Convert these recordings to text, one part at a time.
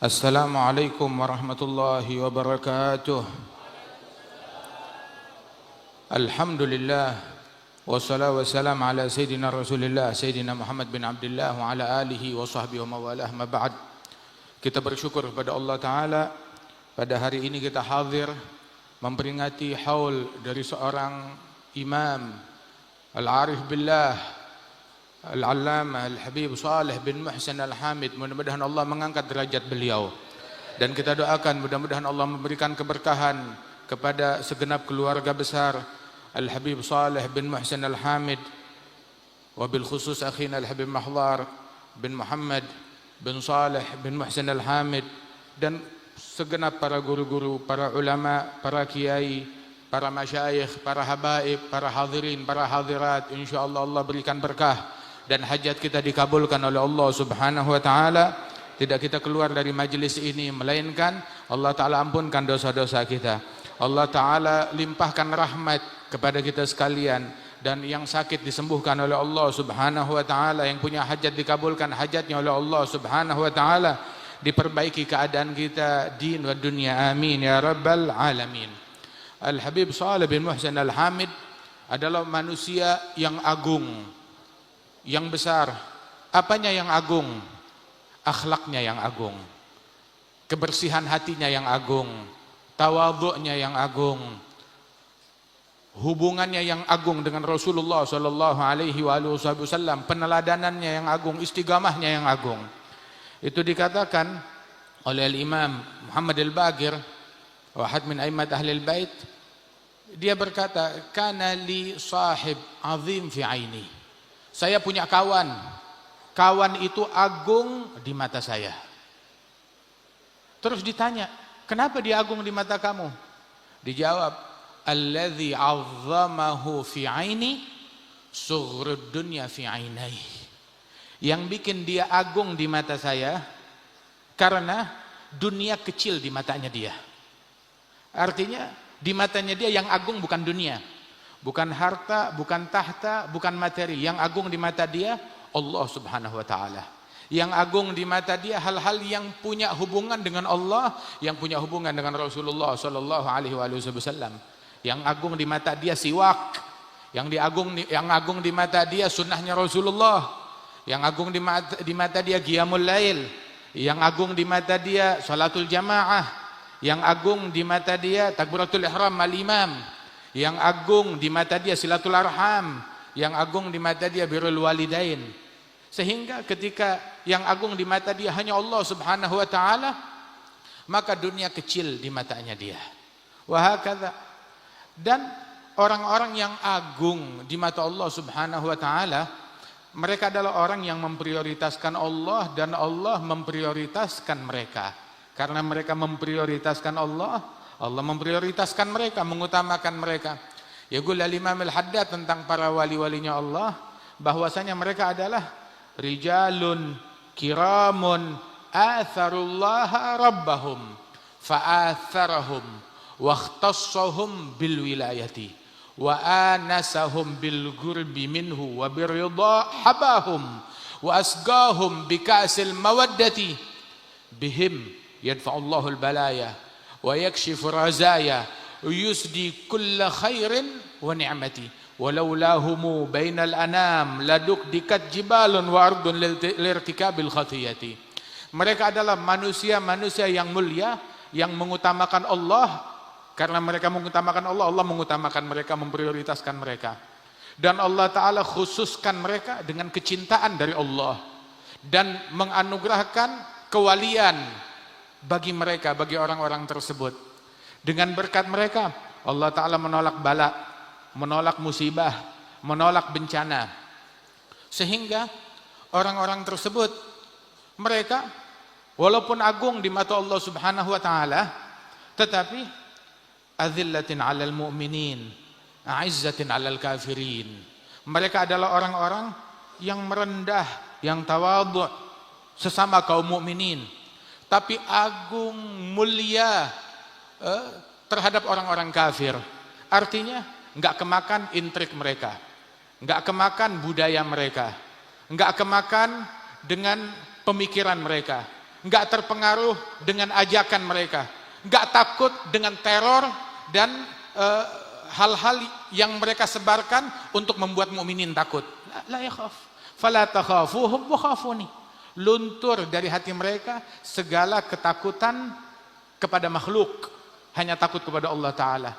Assalamualaikum warahmatullahi wabarakatuh. Alhamdulillah wassalatu wassalamu ala sayyidina Rasulillah Sayyidina Muhammad bin Abdullah wa ala alihi wa sahbihi wa mawalah ma ba'd. Kita bersyukur kepada Allah Ta'ala, pada hari ini kita hadir memperingati haul dari seorang imam al-arif billah Al-Allamah Al-Habib Saleh bin Muhsin Al-Hamid. Mudah-mudahan Allah mengangkat derajat beliau, dan kita doakan mudah-mudahan Allah memberikan keberkahan kepada segenap keluarga besar Al-Habib Saleh bin Muhsin Al-Hamid, wabil khusus akhina Al-Habib Mahdhar bin Muhammad bin Saleh bin Muhsin Al-Hamid, dan segenap para guru-guru, para ulama, para kiai, para masyayikh, para habaib, para hadirin, para hadirat. InsyaAllah Allah berikan berkah dan hajat kita dikabulkan oleh Allah Subhanahu wa Ta'ala. Tidak kita keluar dari majlis ini melainkan Allah Ta'ala ampunkan dosa-dosa kita. Allah Ta'ala limpahkan rahmat kepada kita sekalian, dan yang sakit disembuhkan oleh Allah Subhanahu wa Ta'ala. Yang punya hajat dikabulkan hajatnya oleh Allah Subhanahu wa Ta'ala. Diperbaiki keadaan kita din wa dunia, amin ya rabbal alamin. Al-Habib Saleh bin Muhsin Al-Hamid adalah manusia yang agung, yang besar. Apanya yang agung? Akhlaknya yang agung, kebersihan hatinya yang agung, tawadhu'nya yang agung, hubungannya yang agung dengan Rasulullah sallallahu alaihi wasallam, peneladanannya yang agung, istiqamahnya yang agung. Itu dikatakan oleh Imam Muhammad Al-Baqir, wahad min aimat ahli al-bait. Dia berkata, kana li sahib azim fi aini. Saya punya kawan itu agung di mata saya. Terus ditanya, kenapa dia agung di mata kamu? Dijawab, alladzi 'azzamahu fi 'aini sughrud dunya fi 'ainai. Yang bikin dia agung di mata saya karena dunia kecil di matanya dia. Artinya di matanya dia yang agung bukan dunia, bukan harta, bukan tahta, bukan materi. Yang agung di mata dia Allah Subhanahu wa Ta'ala. Yang agung di mata dia hal-hal yang punya hubungan dengan Allah, yang punya hubungan dengan Rasulullah sallallahu alaihi wasallam. Yang agung di mata dia siwak. Yang agung di mata dia sunnahnya Rasulullah. Yang agung di mata dia qiyamul lail. Yang agung di mata dia salatul jamaah. Yang agung di mata dia takbiratul ihram mal imam. Yang agung di mata dia silatul arham. Yang agung di mata dia birrul walidain. Sehingga ketika yang agung di mata dia hanya Allah Subhanahu wa Ta'ala, maka dunia kecil di matanya dia. Wahakadha. Dan orang-orang yang agung di mata Allah Subhanahu wa Ta'ala, mereka adalah orang yang memprioritaskan Allah, dan Allah memprioritaskan mereka. Karena mereka memprioritaskan Allah, Allah memprioritaskan mereka, mengutamakan mereka. Yaqul al-Imam Al-Haddad tentang para wali-walinya Allah, bahwasanya mereka adalah rijalun kiramun atharullaha rabbahum fa'atharahum wakhtassahum bil wilayati wa anasahum bil gurbi minhu wa birridha habahum wa asqahum bikasil mawaddati bihim yadfa'ullahu al-balaya wa yakshifu razaya wa yusdi kulla khairin wa ni'mati walaulahu bainal anam laduk dikat jibalun wa ardun lirtikabil khatiyati. Mereka adalah manusia-manusia yang mulia, yang mengutamakan Allah. Karena mereka mengutamakan Allah, Allah mengutamakan mereka, memprioritaskan mereka. Dan Allah Ta'ala khususkan mereka dengan kecintaan dari Allah, dan menganugerahkan kewalian bagi mereka, bagi orang-orang tersebut. Dengan berkat mereka Allah Ta'ala menolak bala, menolak musibah, menolak bencana. Sehingga orang-orang tersebut, mereka walaupun agung di mata Allah Subhanahu wa Ta'ala, tetapi azillatin 'alal mu'minin, a'izzatin 'alal kafirin. Mereka adalah orang-orang yang merendah, yang tawadhu' sesama kaum mukminin, tapi agung mulia terhadap orang-orang kafir. Artinya enggak kemakan intrik mereka, enggak kemakan budaya mereka, enggak kemakan dengan pemikiran mereka, nggak terpengaruh dengan ajakan mereka, nggak takut dengan teror dan hal-hal yang mereka sebarkan untuk membuat mukminin takut. La yakhaf, fala takhafuhum wa khafuni. Luntur dari hati mereka segala ketakutan kepada makhluk, hanya takut kepada Allah Ta'ala.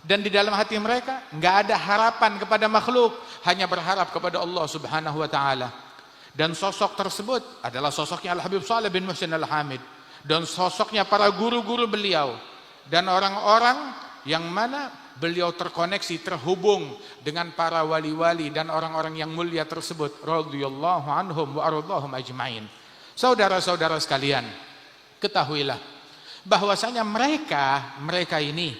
Dan di dalam hati mereka nggak ada harapan kepada makhluk, hanya berharap kepada Allah Subhanahu wa Ta'ala. Dan sosok tersebut adalah sosoknya Al-Habib Shalih bin Muhsin Al-Hamid, dan sosoknya para guru-guru beliau, dan orang-orang yang mana beliau terkoneksi, terhubung dengan para wali-wali dan orang-orang yang mulia tersebut, radhiyallahu anhum wa ardhahum ajmain. Saudara-saudara sekalian, ketahuilah bahwasanya mereka ini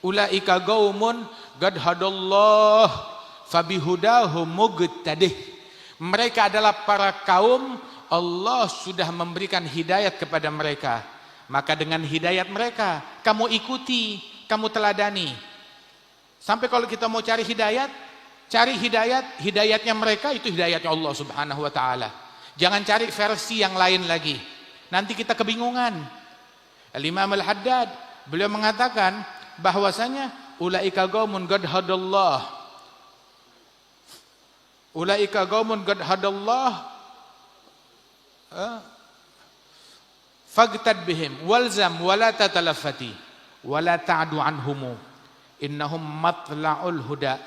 ulaika qaumun qad hadallah fabihudahum muqtadih. Mereka adalah para kaum Allah sudah memberikan hidayat kepada mereka, maka dengan hidayat mereka kamu ikuti, kamu teladani. Sampai kalau kita mau cari hidayat, hidayatnya mereka itu hidayatnya Allah Subhanahu wa Ta'ala. Jangan cari versi yang lain lagi, nanti kita kebingungan. Al-Imam Al-Haddad beliau mengatakan bahwasanya ulaika qaumun qad hadallah, ulaika qaumun qad hadallah fagtad bihim walzam wala tatalafati wala ta'du anhum innahum matla'ul huda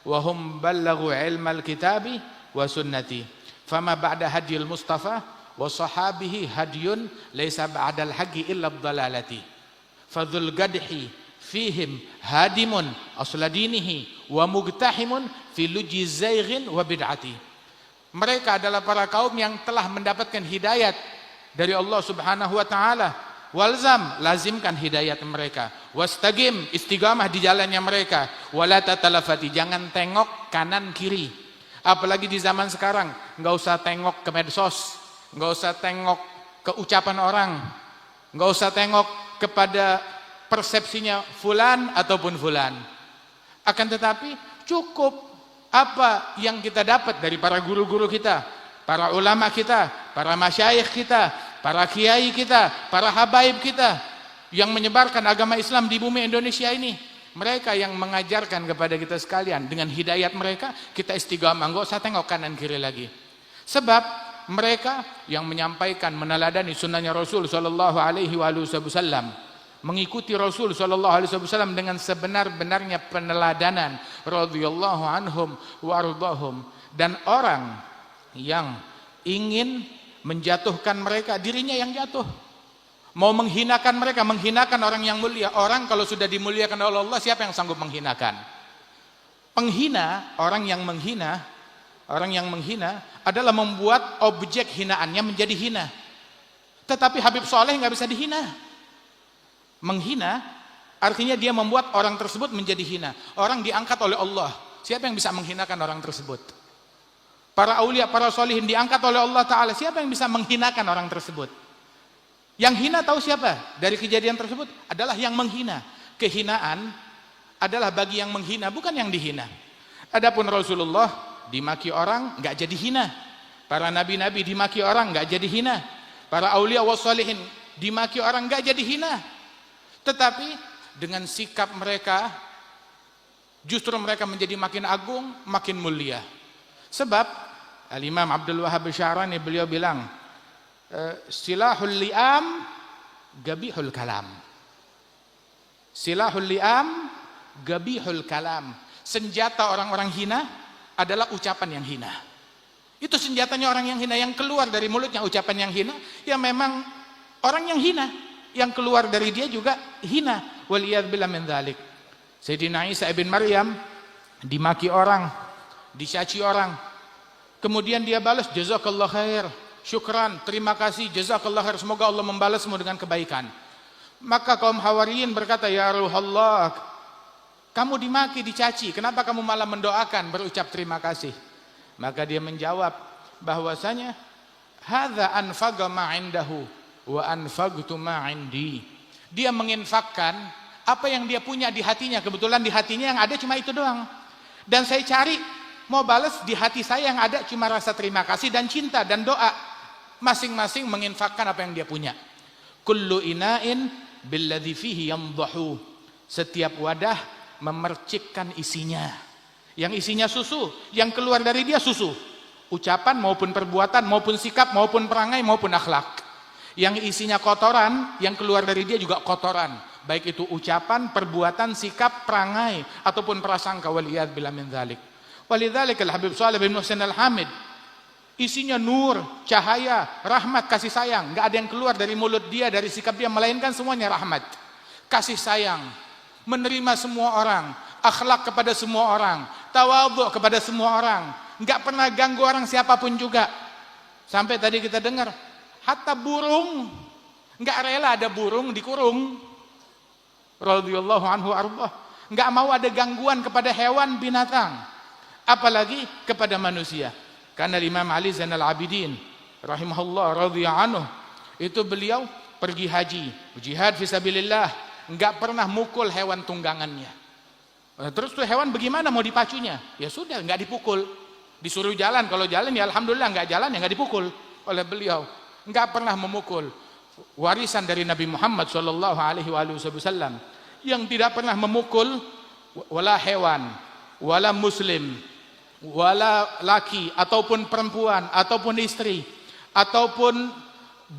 wa hum ballaghu ilmal kitabi wa sunnati fama ba'da hadiyil mustafa wa sahabihi hadiyun laysa ba'dal haqqi illa ad-dalalati fadhul gadhi fihim hadimun asla dinihi wa mugtahimun fi luji zayghin wa bid'ati. Mereka adalah para kaum yang telah mendapatkan hidayat dari Allah Subhanahu wa Ta'ala. Walzam, lazimkan hidayat mereka. Wastaqim, istiqamah di jalannya mereka. Wala tatalafati, jangan tengok kanan kiri. Apalagi di zaman sekarang, enggak usah tengok ke medsos, enggak usah tengok ke ucapan orang, enggak usah tengok kepada persepsinya fulan ataupun fulan. Akan tetapi cukup apa yang kita dapat dari para guru-guru kita, para ulama kita, para masyayikh kita, para kiai kita, para habaib kita yang menyebarkan agama Islam di bumi Indonesia ini. Mereka yang mengajarkan kepada kita sekalian, dengan hidayat mereka kita istiqamah, enggak usah tengok kanan kiri lagi. Sebab mereka yang menyampaikan, meneladani sunnahnya Rasul sallallahu alaihi wasallam, mengikuti Rasul sallallahu alaihi wasallam dengan sebenar-benarnya peneladanan, radhiyallahu anhum wa ardhahum. Dan orang yang ingin menjatuhkan mereka, dirinya yang jatuh. Mau menghinakan mereka, menghinakan orang yang mulia. Orang kalau sudah dimuliakan oleh Allah, siapa yang sanggup menghinakan? Penghina, orang yang menghina adalah membuat objek hinaannya menjadi hina. Tetapi Habib Shalih nggak bisa dihina. Menghina artinya dia membuat orang tersebut menjadi hina. Orang diangkat oleh Allah. Siapa yang bisa menghinakan orang tersebut? Para aulia, para sholihin diangkat oleh Allah Ta'ala. Siapa yang bisa menghinakan orang tersebut? Yang hina tahu siapa? Dari kejadian tersebut adalah yang menghina. Kehinaan adalah bagi yang menghina, bukan yang dihina. Adapun Rasulullah dimaki orang nggak jadi hina. Para nabi-nabi dimaki orang nggak jadi hina. Para aulia wa sholihin dimaki orang nggak jadi hina. Tetapi dengan sikap mereka justru mereka menjadi makin agung, makin mulia. Sebab Al-Imam Abdul Wahhab Syarani beliau bilang, silahul li'am gabihul kalam. Silahul li'am gabihul kalam. Senjata orang-orang hina adalah ucapan yang hina. Itu senjatanya orang yang hina, yang keluar dari mulutnya ucapan yang hina, ya memang orang yang hina. Yang keluar dari dia juga hina. Waliyadzubillah min dzalik. Sayyidina Isa ibn Maryam dimaki orang, dicaci orang. Kemudian dia balas, jazakallah khair, syukran, terima kasih, jazakallah khair, semoga Allah membalasmu dengan kebaikan. Maka kaum Hawariyin berkata, ya Ruhallah, kamu dimaki, dicaci, kenapa kamu malah mendoakan, berucap terima kasih? Maka dia menjawab bahwasanya hadza anfaqa ma indahu wa anfaqtu ma indi. Dia menginfakkan apa yang dia punya di hatinya. Kebetulan di hatinya yang ada cuma itu doang. Dan saya cari mau balas di hati saya yang ada cuma rasa terima kasih dan cinta dan doa. Masing-masing menginfakkan apa yang dia punya. Kullu ina'in billadhi fihi yamdahu. Setiap wadah memercikkan isinya. Yang isinya susu, yang keluar dari dia susu. Ucapan maupun perbuatan, maupun sikap, maupun perangai, maupun akhlak. Yang isinya kotoran, yang keluar dari dia juga kotoran. Baik itu ucapan, perbuatan, sikap, perangai, ataupun prasangka. Waliyadzubillah min dzalik. Walidzalikal Habib Shalih bin Muhsin Al-Hamid, isinya nur, cahaya, rahmat, kasih sayang. Nggak ada yang keluar dari mulut dia, dari sikap dia, melainkan semuanya rahmat, kasih sayang, menerima semua orang, akhlak kepada semua orang, tawadhu kepada semua orang, nggak pernah ganggu orang siapapun juga. Sampai tadi kita dengar, hatta burung, nggak rela ada burung dikurung. Radhiyallahu anhu ardah, nggak mau ada gangguan kepada hewan binatang, apalagi kepada manusia. Karena Imam Ali Zainal Abidin rahimahullah radhiyallahu anhu, itu beliau pergi haji, jihad fisabilillah, enggak pernah mukul hewan tunggangannya. Terus tuh hewan bagaimana mau dipacunya? Ya sudah, enggak dipukul. Disuruh jalan, kalau jalan ya alhamdulillah, enggak jalan ya enggak dipukul oleh beliau. Enggak pernah memukul. Warisan dari Nabi Muhammad sallallahu alaihi wasallam yang tidak pernah memukul wala hewan, wala muslim, wala laki ataupun perempuan ataupun istri ataupun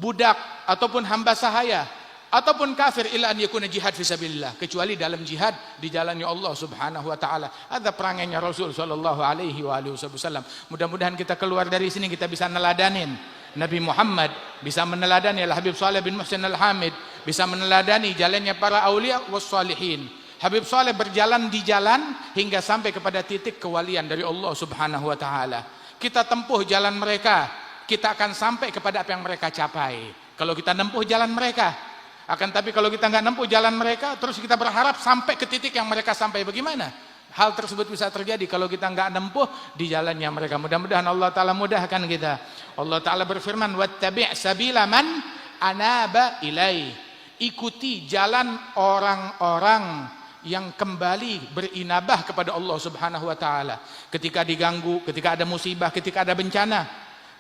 budak ataupun hamba sahaya ataupun kafir illa an yakuna jihad fisabilillah, kecuali dalam jihad di jalannya Allah Subhanahu wa taala. Ada perangainya Rasul sallallahu alaihi wasallam. Mudah-mudahan kita keluar dari sini kita bisa neladanin Nabi Muhammad, bisa meneladani Al-Habib Shalih bin Muhsin Al-Hamid, bisa meneladani jalannya para aulia was salihin. Habib Shalih berjalan di jalan hingga sampai kepada titik kewalian dari Allah Subhanahu wa taala. Kita tempuh jalan mereka, kita akan sampai kepada apa yang mereka capai. Kalau kita nempuh jalan mereka, akan tapi kalau kita nggak nempuh jalan mereka, terus kita berharap sampai ke titik yang mereka sampai, bagaimana? Hal tersebut bisa terjadi kalau kita nggak nempuh di jalannya mereka. Mudah-mudahan Allah taala mudahkan kita. Allah taala berfirman, "Wattabi' sabila man anaba ilai." Ikuti jalan orang-orang yang kembali berinabah kepada Allah Subhanahu wa taala. Ketika diganggu, ketika ada musibah, ketika ada bencana,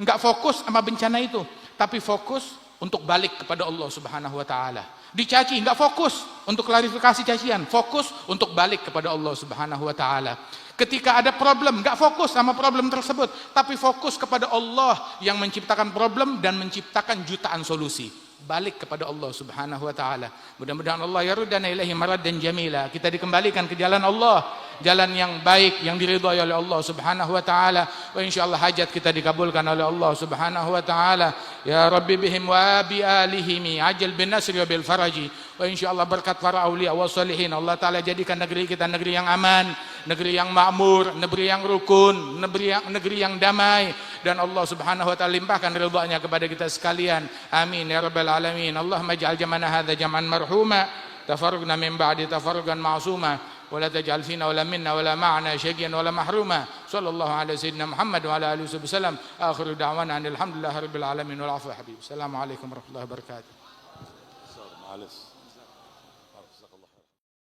enggak fokus sama bencana itu, tapi fokus untuk balik kepada Allah Subhanahu wa taala. Dicaci, enggak fokus untuk klarifikasi cacian, fokus untuk balik kepada Allah Subhanahu wa taala. Ketika ada problem, enggak fokus sama problem tersebut, tapi fokus kepada Allah yang menciptakan problem dan menciptakan jutaan solusi. Balik kepada Allah Subhanahu wa taala. Mudah-mudahan Allah yaruddana ilaihi maraddan jamila. Kita dikembalikan ke jalan Allah, jalan yang baik yang diridhai oleh Allah Subhanahu wa taala. Wa insyaallah hajat kita dikabulkan oleh Allah Subhanahu wa taala. Ya Rabbi bihim wa bi alihim ajal bin nasri wa bil faraji. Wa insyaallah berkat para aulia wa salihin, Allah taala jadikan negeri kita negeri yang aman, negeri yang makmur, negeri yang rukun, negeri yang damai, dan Allah Subhanahu wa taala limpahkan ridha-Nya kepada kita sekalian. Amin ya rabbal alamin. Allahumma ij'al jam'ana hadza jam'an marhuma, tafarraqna min ba'di tafarruqan ma'suma, wa la taj'al fina wa la minna wa la ma'ana syaqiyyan wa la mahruma. Sallallahu ala sayyidina Muhammad wa ala alihi wasallam. Akhiru da'wana alhamdulillahi rabbil alamin wal 'afwa habib. Assalamualaikum warahmatullahi wabarakatuh.